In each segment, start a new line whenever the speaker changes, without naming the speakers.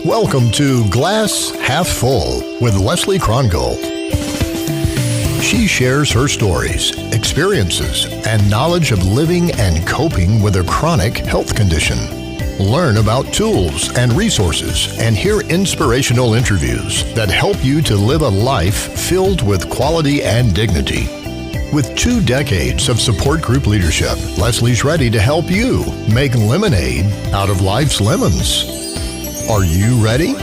Welcome to Glass Half Full with Leslie Krongold. She shares her stories, experiences, and knowledge of living and coping with a chronic health condition. Learn about tools and resources and hear inspirational interviews that help you to live a life filled with quality and dignity. With 2 decades of support group leadership, Leslie's ready to help you make lemonade out of life's lemons. Are you ready?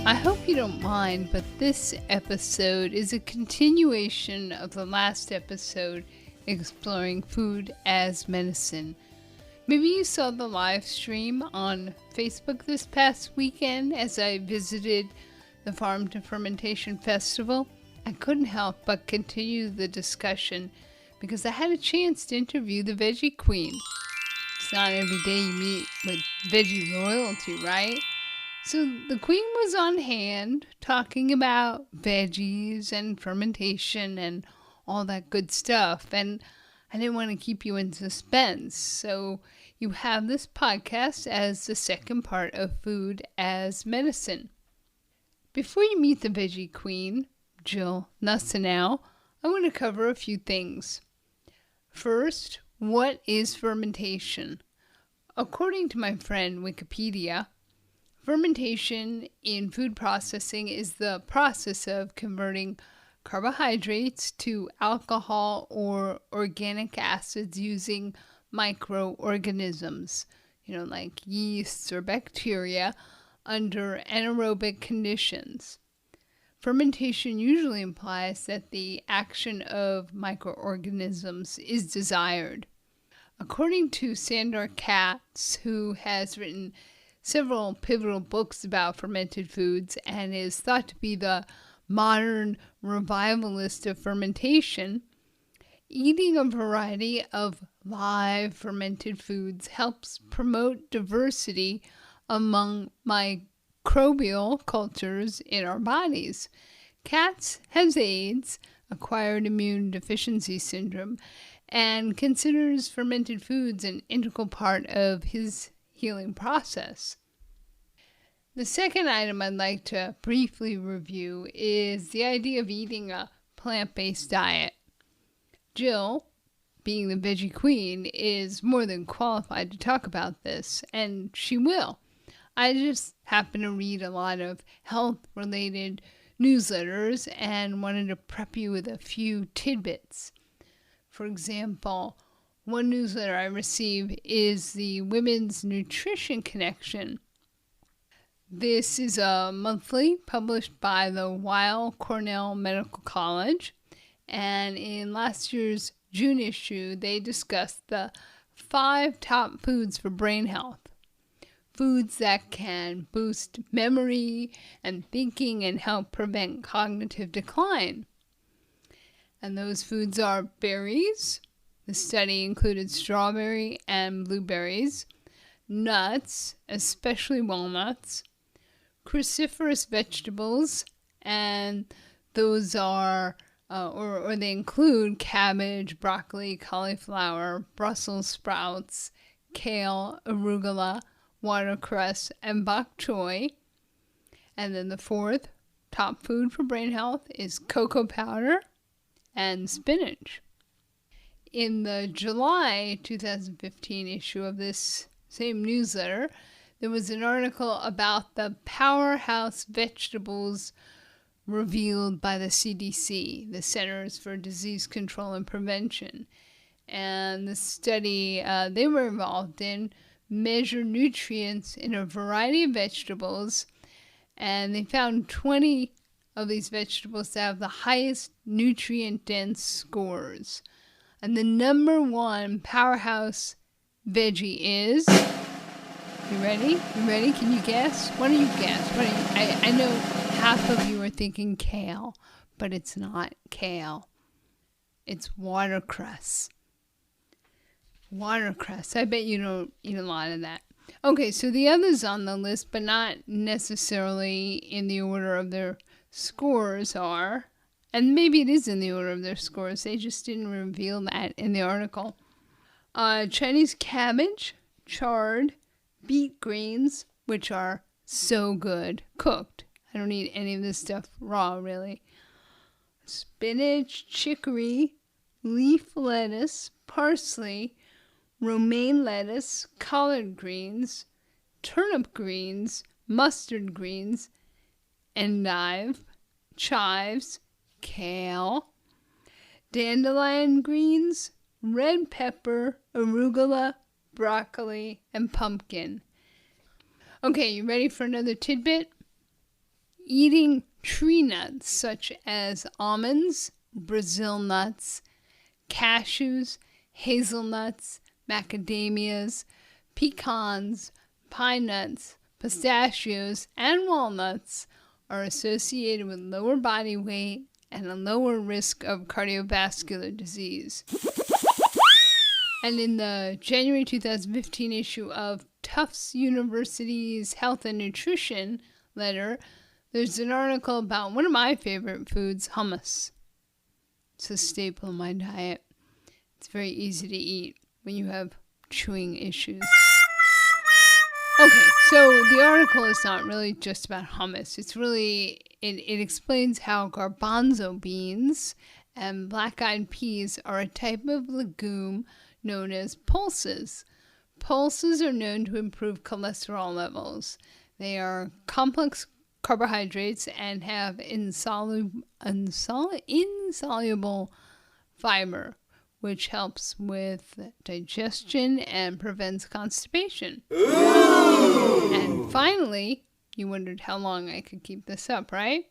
I hope you don't mind, but this episode is a continuation of the last episode exploring food as medicine. Maybe you saw the live stream on Facebook this past weekend as I visited the Farm to Fermentation Festival. I couldn't help but continue the discussion because I had a chance to interview the Veggie Queen. It's not every day you meet with veggie royalty, right? So the Queen was on hand talking about veggies and fermentation and all that good stuff. And I didn't want to keep you in suspense. So you have this podcast as the second part of Food as Medicine. Before you meet the Veggie Queen, Jill Nussinow, I want to cover a few things. First, what is fermentation? According to my friend Wikipedia, fermentation in food processing is the process of converting carbohydrates to alcohol or organic acids using microorganisms, like yeasts or bacteria, under anaerobic conditions. Fermentation usually implies that the action of microorganisms is desired. According to Sandor Katz, who has written several pivotal books about fermented foods and is thought to be the modern revivalist of fermentation, eating a variety of live fermented foods helps promote diversity among microbial cultures in our bodies. Katz has AIDS, acquired immune deficiency syndrome, and considers fermented foods an integral part of his healing process. The second item I'd like to briefly review is the idea of eating a plant-based diet. Jill, being the Veggie Queen, is more than qualified to talk about this, and she will. I just happen to read a lot of health-related newsletters and wanted to prep you with a few tidbits. For example, one newsletter I receive is the Women's Nutrition Connection. This is a monthly published by the Weill Cornell Medical College, and in last year's June issue, they discussed the 5 top foods for brain health. Foods that can boost memory and thinking and help prevent cognitive decline. And those foods are berries. The study included strawberry and blueberries, nuts, especially walnuts, cruciferous vegetables, and those are, or they include cabbage, broccoli, cauliflower, Brussels sprouts, kale, arugula, watercress, and bok choy. And then the 4th top food for brain health is cocoa powder and spinach. In the July 2015 issue of this same newsletter, there was an article about the Powerhouse Vegetables revealed by the CDC, the Centers for Disease Control and Prevention. And the study they were involved in measured nutrients in a variety of vegetables, and they found 20 of these vegetables to have the highest nutrient-dense scores. And the number 1 powerhouse veggie is... You ready? Can you guess? What do you guess? I know half of you are thinking kale, but it's not kale. It's watercress. Watercress. I bet you don't eat a lot of that. Okay, so the others on the list, but not necessarily in the order of their scores are, and maybe it is in the order of their scores, they just didn't reveal that in the article. Chinese cabbage, chard, beet greens, which are so good cooked. I don't eat any of this stuff raw, really. Spinach, chicory, leaf lettuce, parsley, romaine lettuce, collard greens, turnip greens, mustard greens, endive, chives, kale, dandelion greens, red pepper, arugula, broccoli, and pumpkin. Okay, you ready for another tidbit? Eating tree nuts such as almonds, Brazil nuts, cashews, hazelnuts, macadamias, pecans, pine nuts, pistachios, and walnuts are associated with lower body weight and a lower risk of cardiovascular disease. And in the January 2015 issue of Tufts University's Health and Nutrition letter, there's an article about one of my favorite foods, hummus. It's a staple in my diet. It's very easy to eat when you have chewing issues. Okay, so the article is not really just about hummus. It's really, it explains how garbanzo beans and black-eyed peas are a type of legume known as pulses. Pulses are known to improve cholesterol levels. They are complex carbohydrates and have insoluble fiber, which helps with digestion and prevents constipation. Ooh. And finally, you wondered how long I could keep this up, right?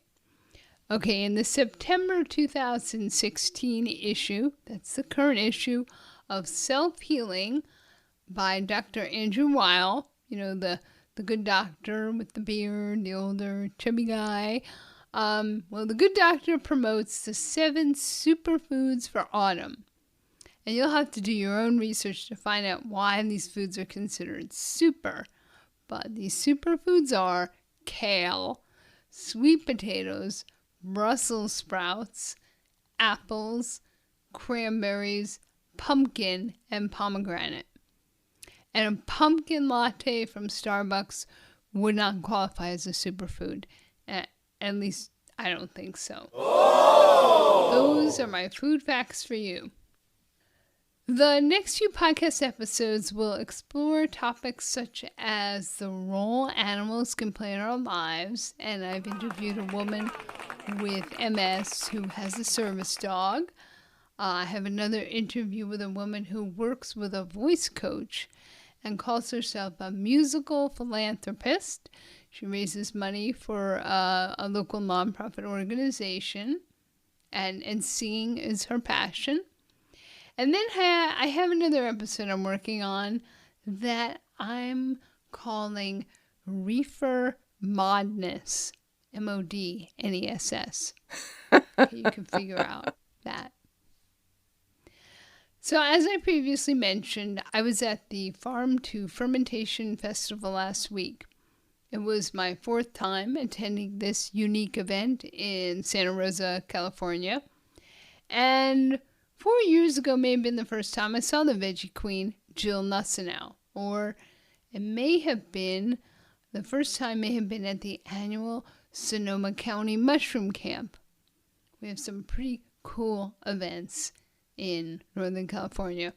Okay, in the September 2016 issue, that's the current issue, of Self-Healing by Dr. Andrew Weil, you know, the good doctor with the beard, the older chubby guy. Well, the good doctor promotes the 7 superfoods for autumn. And you'll have to do your own research to find out why these foods are considered super. But these superfoods are kale, sweet potatoes, Brussels sprouts, apples, cranberries, pumpkin, and pomegranate. And a pumpkin latte from Starbucks would not qualify as a superfood. At least, I don't think so. Oh! Those are my food facts for you. The next few podcast episodes will explore topics such as the role animals can play in our lives. And I've interviewed a woman with MS who has a service dog. I have another interview with a woman who works with a voice coach and calls herself a musical philanthropist. She raises money for a local nonprofit organization, and singing is her passion. And then I have another episode I'm working on that I'm calling Reefer Modness, MODNESS. Okay, you can figure out that. So as I previously mentioned, I was at the Farm to Fermentation Festival last week. It was my 4th time attending this unique event in Santa Rosa, California. And 4 years ago may have been the first time I saw the Veggie Queen, Jill Nussinow. Or it may have been, the first time may have been at the annual Sonoma County Mushroom Camp. We have some pretty cool events in Northern California.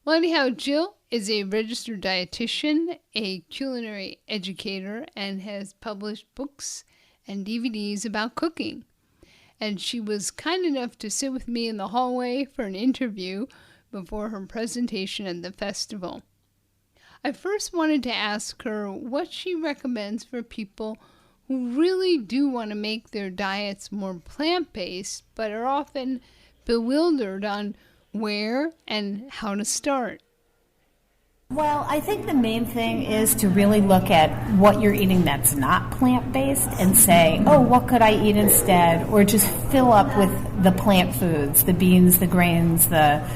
Well, anyhow, Jill is a registered dietitian, a culinary educator, and has published books and DVDs about cooking. And she was kind enough to sit with me in the hallway for an interview before her presentation at the festival. I first wanted to ask her what she recommends for people who really do want to make their diets more plant-based, but are often bewildered on where and how to start.
Well, I think the main thing is to really look at what you're eating that's not plant-based and say, oh, what could I eat instead? Or just fill up with the plant foods, the beans, the grains, the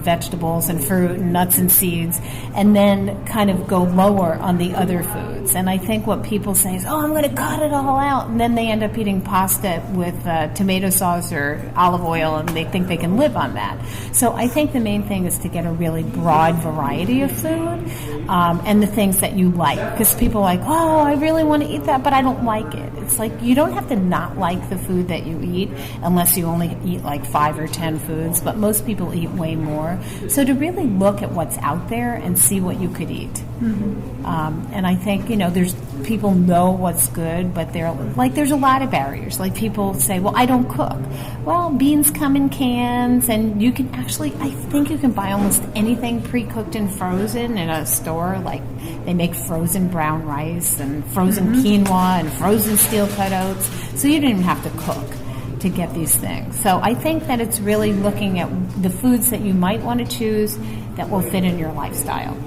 vegetables and fruit and nuts and seeds, and then kind of go lower on the other foods. And I think what people say is, I'm going to cut it all out, and then they end up eating pasta with tomato sauce or olive oil, and they think they can live on that. So I think the main thing is to get a really broad variety of food, and the things that you like. Because people are like, I really want to eat that, but I don't like it. It's like, you don't have to not like the food that you eat unless you only eat like 5 or 10 foods, but most people eat way more. So to really look at what's out there and see what you could eat. Mm-hmm. And I think, there's people know what's good, but there's a lot of barriers. Like people say, I don't cook. Well, beans come in cans, and you can actually, I think you can buy almost anything pre-cooked and frozen in a store. Like they make frozen brown rice and frozen quinoa and frozen steel cut oats. So you don't even have to cook to get these things. So I think that it's really looking at the foods that you might want to choose that will fit in your lifestyle.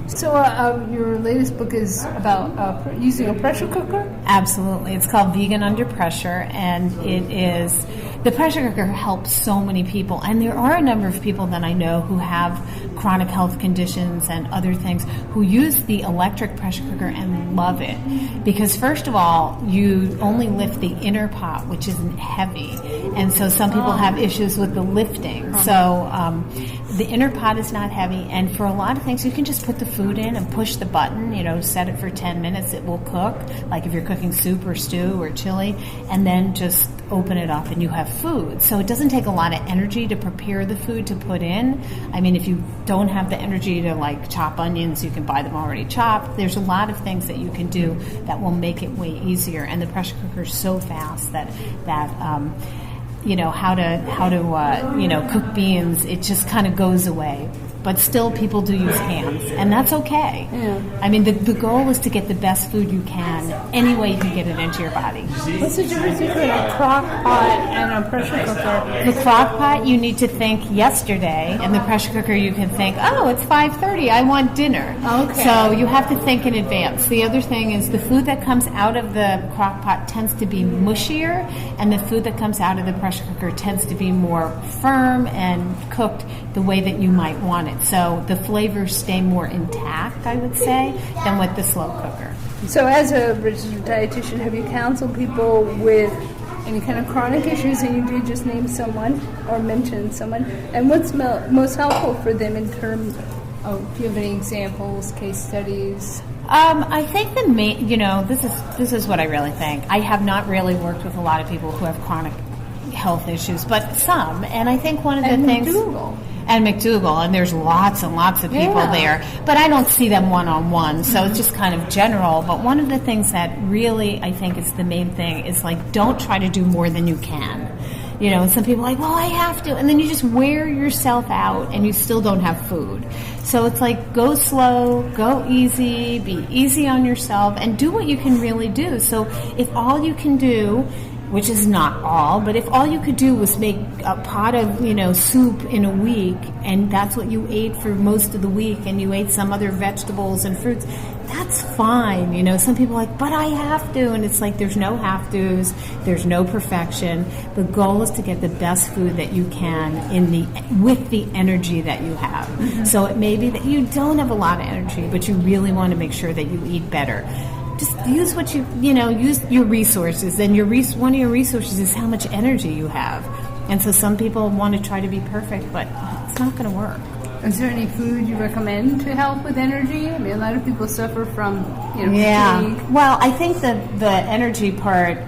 So your latest book is about using a pressure cooker?
Absolutely. It's called Vegan Under Pressure, and the pressure cooker helps so many people. And there are a number of people that I know who have chronic health conditions and other things who use the electric pressure cooker and love it. Because first of all, you only lift the inner pot, which isn't heavy. And so some people have issues with the lifting. So the inner pot is not heavy. And for a lot of things, you can just put the food in and push the button, set it for 10 minutes. It will cook, like if you're cooking soup or stew or chili, and then just open it up and you have food. So it doesn't take a lot of energy to prepare the food to put in. I mean, if you don't have the energy to chop onions, you can buy them already chopped. There's a lot of things that you can do that will make it way easier. And the pressure cooker is so fast that how to cook beans, it just kind of goes away. But still, people do use hands, and that's okay. Yeah. I mean, the goal is to get the best food you can, any way you can get it into your body.
What's the difference between a crock pot and a pressure cooker?
The crock pot, you need to think yesterday, and the pressure cooker, you can think, it's 5:30, I want dinner.
Okay.
So you have to think in advance. The other thing is the food that comes out of the crock pot tends to be mushier, and the food that comes out of the pressure cooker tends to be more firm and cooked the way that you might want it. So the flavors stay more intact, I would say, than with the slow cooker.
So as a registered dietitian, have you counseled people with any kind of chronic issues, and you do just name someone or mention someone? And what's most helpful for them in terms of, do you have any examples, case studies?
I think the main, this is what I really think. I have not really worked with a lot of people who have chronic health issues, but some. And I think one of the things... And McDougall, and there's lots and lots of people there, but I don't see them one-on-one, so it's just kind of general. But one of the things that really I think is the main thing is, don't try to do more than you can. And some people are like, I have to, and then you just wear yourself out and you still don't have food. So it's go slow, go easy, be easy on yourself, and do what you can really do. So if all you can do, which is not all, but if all you could do was make a pot of, soup in a week, and that's what you ate for most of the week, and you ate some other vegetables and fruits, that's fine. Some people are like, but I have to, and it's there's no have-tos, there's no perfection. The goal is to get the best food that you can with the energy that you have. Mm-hmm. So it may be that you don't have a lot of energy, but you really want to make sure that you eat better. Just use what use your resources, and one of your resources is how much energy you have. And so some people want to try to be perfect, but it's not going to work.
Is there any food you recommend to help with energy? I mean, a lot of people suffer from, fatigue.
Well, I think the energy part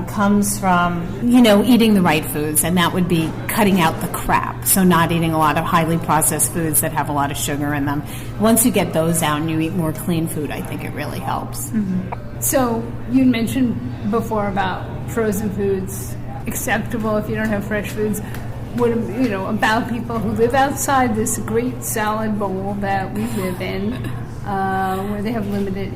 comes from, eating the right foods, and that would be cutting out the crap. So not eating a lot of highly processed foods that have a lot of sugar in them. Once you get those out and you eat more clean food, I think it really helps.
Mm-hmm. So you mentioned before about frozen foods, acceptable if you don't have fresh foods. What, about people who live outside this great salad bowl that we live in, where they have limited,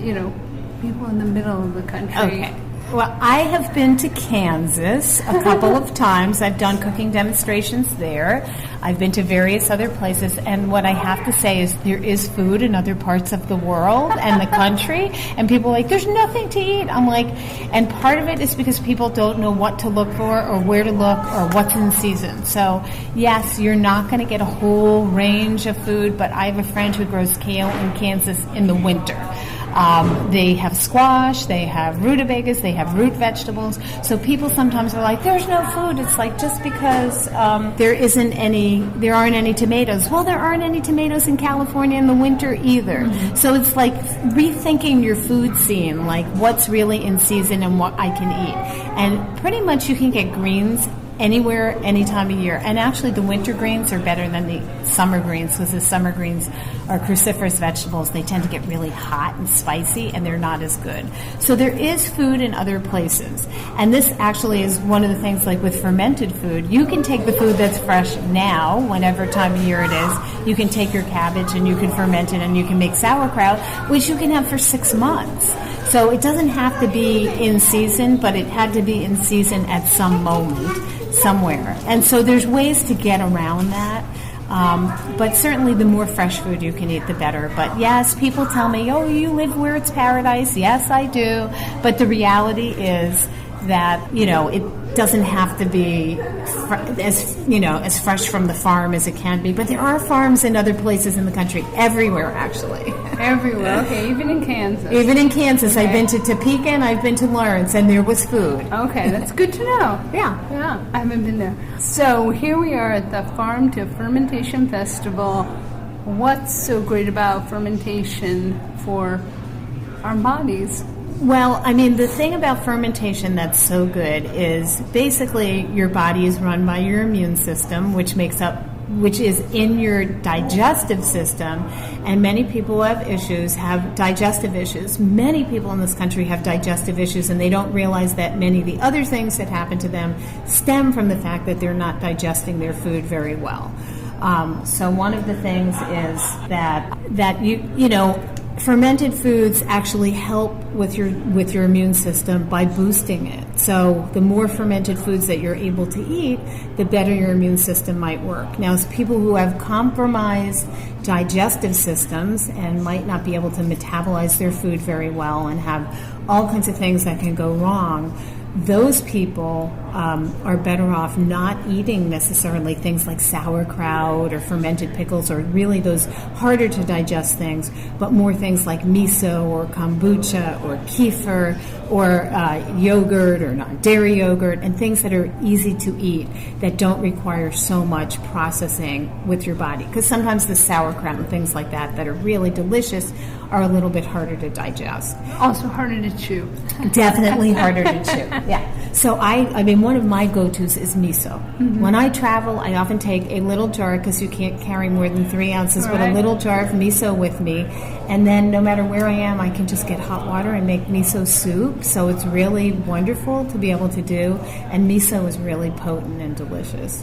people in the middle of the country.
Okay. Well, I have been to Kansas a couple of times. I've done cooking demonstrations there. I've been to various other places, and what I have to say is there is food in other parts of the world and the country, and people are like, there's nothing to eat. I'm like, and part of it is because people don't know what to look for or where to look or what's in season. So, yes, you're not going to get a whole range of food, but I have a friend who grows kale in Kansas in the winter. They have squash, they have rutabagas, they have root vegetables. So people sometimes are like, there's no food. It's like, just because there aren't any tomatoes. Well, there aren't any tomatoes in California in the winter either. Mm-hmm. So it's like rethinking your food scene, like what's really in season and what I can eat. And pretty much you can get greens anywhere, any time of year. And actually the winter greens are better than the summer greens, because the summer greens are cruciferous vegetables. They tend to get really hot and spicy, and they're not as good. So there is food in other places. And this actually is one of the things, like with fermented food, you can take the food that's fresh now, whenever time of year it is. You can take your cabbage and you can ferment it, and you can make sauerkraut, which you can have for 6 months. So it doesn't have to be in season, but it had to be in season at some moment, somewhere. And so there's ways to get around that. But certainly the more fresh food you can eat, the better. But yes, people tell me, oh, you live where it's paradise. Yes, I do. But the reality is that, it doesn't have to be as fresh from the farm as it can be. But there are farms in other places in the country, everywhere actually.
Everywhere, okay, even in Kansas.
Even in Kansas. Okay. I've been to Topeka and I've been to Lawrence, and there was food.
Okay, that's good to know.
Yeah,
I haven't been there. So here we are at the Farm to Fermentation Festival. What's so great about fermentation for our bodies?
Well, I mean, the thing about fermentation that's so good is basically your body is run by your immune system, which is in your digestive system, and many people who have issues have digestive issues. Many people in this country have digestive issues, and they don't realize that many of the other things that happen to them stem from the fact that they're not digesting their food very well. So one of the things is that fermented foods actually help with your immune system by boosting it. So the more fermented foods that you're able to eat, the better your immune system might work. Now, as people who have compromised digestive systems and might not be able to metabolize their food very well and have all kinds of things that can go wrong, those people are better off not eating necessarily things like sauerkraut or fermented pickles or really those harder to digest things, but more things like miso or kombucha or kefir or yogurt or non-dairy yogurt, and things that are easy to eat that don't require so much processing with your body. Because sometimes the sauerkraut and things like that are really delicious are a little bit harder to digest.
Also harder to chew.
Definitely harder to chew. Yeah. So I mean, one of my go-tos is miso. Mm-hmm. When I travel, I often take a little jar, because you can't carry more than 3 ounces, but a little jar of miso with me. And then no matter where I am, I can just get hot water and make miso soup. So it's really wonderful to be able to do. And miso is really potent and delicious.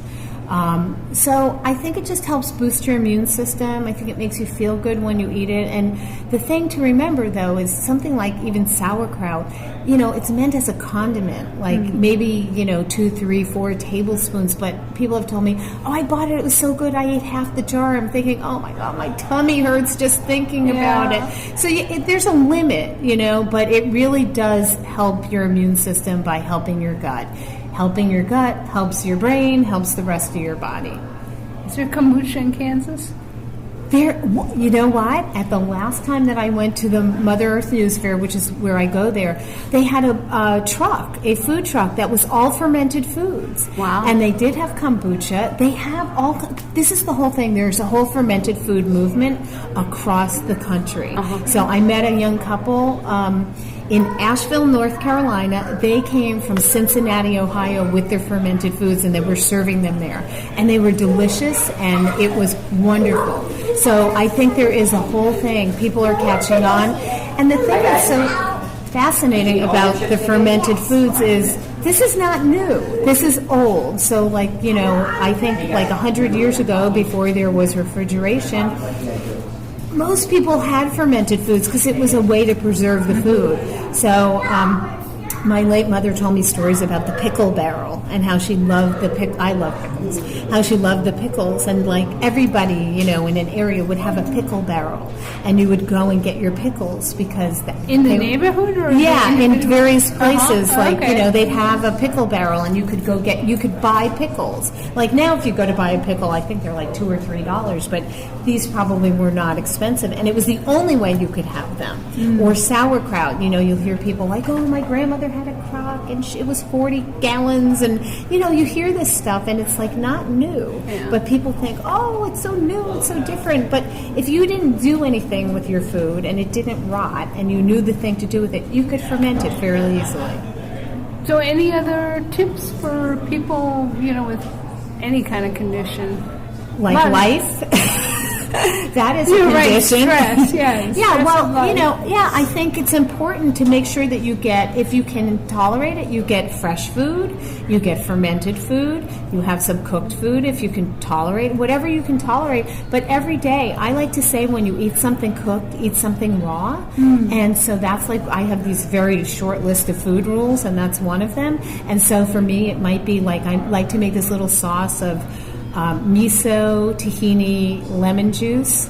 So I think it just helps boost your immune system. I think it makes you feel good when you eat it. And the thing to remember, though, is something like even sauerkraut, it's meant as a condiment, like maybe, 2, 3, 4 tablespoons. But people have told me, oh, I bought it was so good, I ate half the jar. I'm thinking, oh my God, my tummy hurts just thinking about it. So there's a limit, but it really does help your immune system by helping your gut. Helping your gut helps your brain, helps the rest of your body.
Is there kombucha in Kansas?
You know what? At the last time that I went to the Mother Earth News Fair, which is where I go there, they had a food truck that was all fermented foods.
Wow.
And they did have kombucha. They have this is the whole thing. There's a whole fermented food movement across the country. Uh-huh. So I met a young couple in Asheville, North Carolina. They came from Cincinnati, Ohio with their fermented foods, and they were serving them there. And they were delicious, and it was wonderful. So I think there is a whole thing. People are catching on. And the thing that's so fascinating about the fermented foods is this is not new. This is old. So I think 100 years ago, before there was refrigeration, most people had fermented foods because it was a way to preserve the food. So my late mother told me stories about the pickle barrel and how she loved I love pickles. How she loved the pickles, and like everybody, in an area would have a pickle barrel, and you would go and get your pickles because
in the neighborhood, or
in various places,
okay.
they'd have a pickle barrel, and you could buy pickles. Like now, if you go to buy a pickle, I think they're like $2 or $3, but these probably were not expensive, and it was the only way you could have them. Or sauerkraut, you'll hear people like, oh, my grandmother had a crock and it was 40 gallons, and you hear this stuff and it's like not new, but people think, oh, it's so new, it's so different. But if you didn't do anything with your food and it didn't rot and you knew the thing to do with it, you could ferment it fairly easily.
So any other tips for people, with any kind of condition?
Like life? That is a condition.
Right, stress, yes.
I think it's important to make sure that you get, if you can tolerate it, you get fresh food, you get fermented food, you have some cooked food if you can tolerate, whatever you can tolerate. But every day, I like to say when you eat something cooked, eat something raw. And so that's like, I have these very short list of food rules, and that's one of them. And so for me, it might be like, I like to make this little sauce of miso, tahini, lemon juice,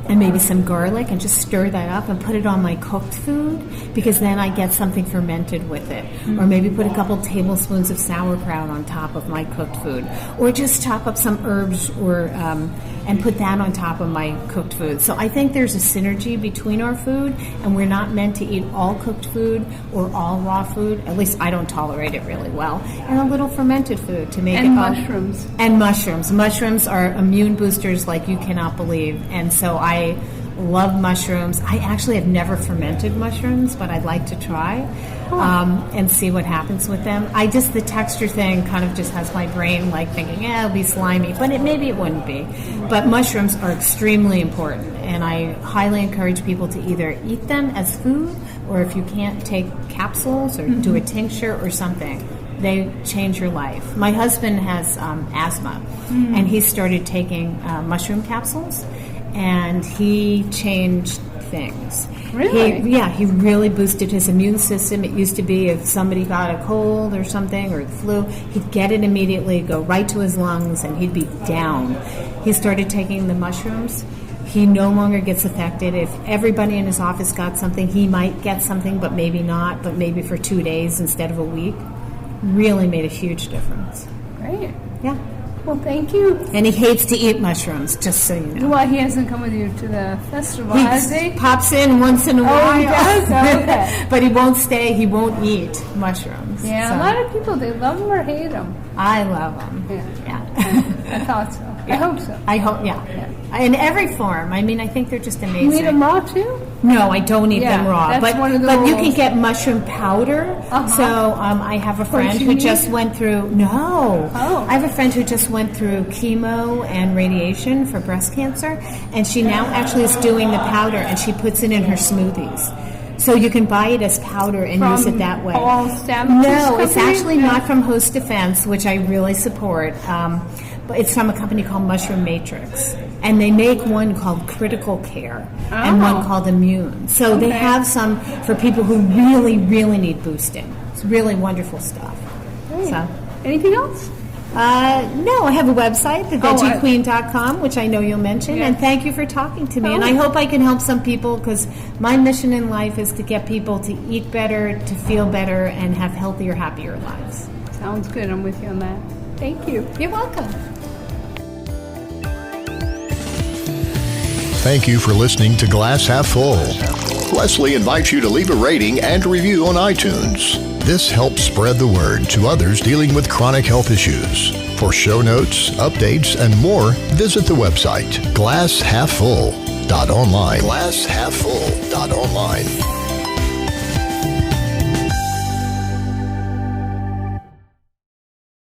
and maybe some garlic, and just stir that up and put it on my cooked food, because then I get something fermented with it. Or maybe put a couple tablespoons of sauerkraut on top of my cooked food, or just chop up some herbs and put that on top of my cooked food. So I think there's a synergy between our food, and we're not meant to eat all cooked food or all raw food. At least I don't tolerate it really well. And a little fermented food to make it.
And mushrooms.
And mushrooms. Mushrooms are immune boosters like you cannot believe. And so I love mushrooms. I actually have never fermented mushrooms, but I'd like to try and see what happens with them. The texture thing kind of just has my brain like thinking, it'll be slimy, but maybe it wouldn't be. But mushrooms are extremely important, and I highly encourage people to either eat them as food, or if you can't, take capsules or do a tincture or something. They change your life. My husband has asthma, and he started taking mushroom capsules, and he changed things.
Really?
He really boosted his immune system. It used to be if somebody got a cold or something, or the flu, he'd get it immediately, go right to his lungs, and he'd be down. He started taking the mushrooms. He no longer gets affected. If everybody in his office got something, he might get something, but maybe not, but maybe for 2 days instead of a week. Really made a huge difference.
Great.
Yeah.
Well, thank you.
And he hates to eat mushrooms, just so you know.
Well, he hasn't come with you to the festival, has he?
Pops in once in a while.
Oh, he does? Oh, okay.
But he won't stay. He won't eat mushrooms.
Yeah,
so.
A lot of people, they love them or hate them.
I love them.
Yeah. I thought so. I hope so.
I hope, yeah. In every form. I mean, I think they're just amazing.
You eat them raw, too?
No, I don't eat them raw.
That's one of the
but
rules.
You can get mushroom powder. So I have a friend who just went through... No.
Oh.
I have a friend who just went through chemo and radiation for breast cancer, and she now actually is doing the powder, and she puts it in her smoothies. So you can buy it as powder and use it that way. No, it's actually not from Host Defense, which I really support. But it's from a company called Mushroom Matrix. And they make one called Critical Care and one called Immune. So they have some for people who really, really need boosting. It's really wonderful stuff. So.
Anything else?
No, I have a website, theveggiequeen.com, which I know you'll mention. And thank you for talking to me. And I hope I can help some people, because my mission in life is to get people to eat better, to feel better, and have healthier, happier lives.
Sounds good. I'm with you on that. Thank you.
You're welcome.
Thank you for listening to Glass Half Full. Leslie invites you to leave a rating and review on iTunes. This helps spread the word to others dealing with chronic health issues. For show notes, updates, and more, visit the website glasshalffull.online. Glasshalffull.online.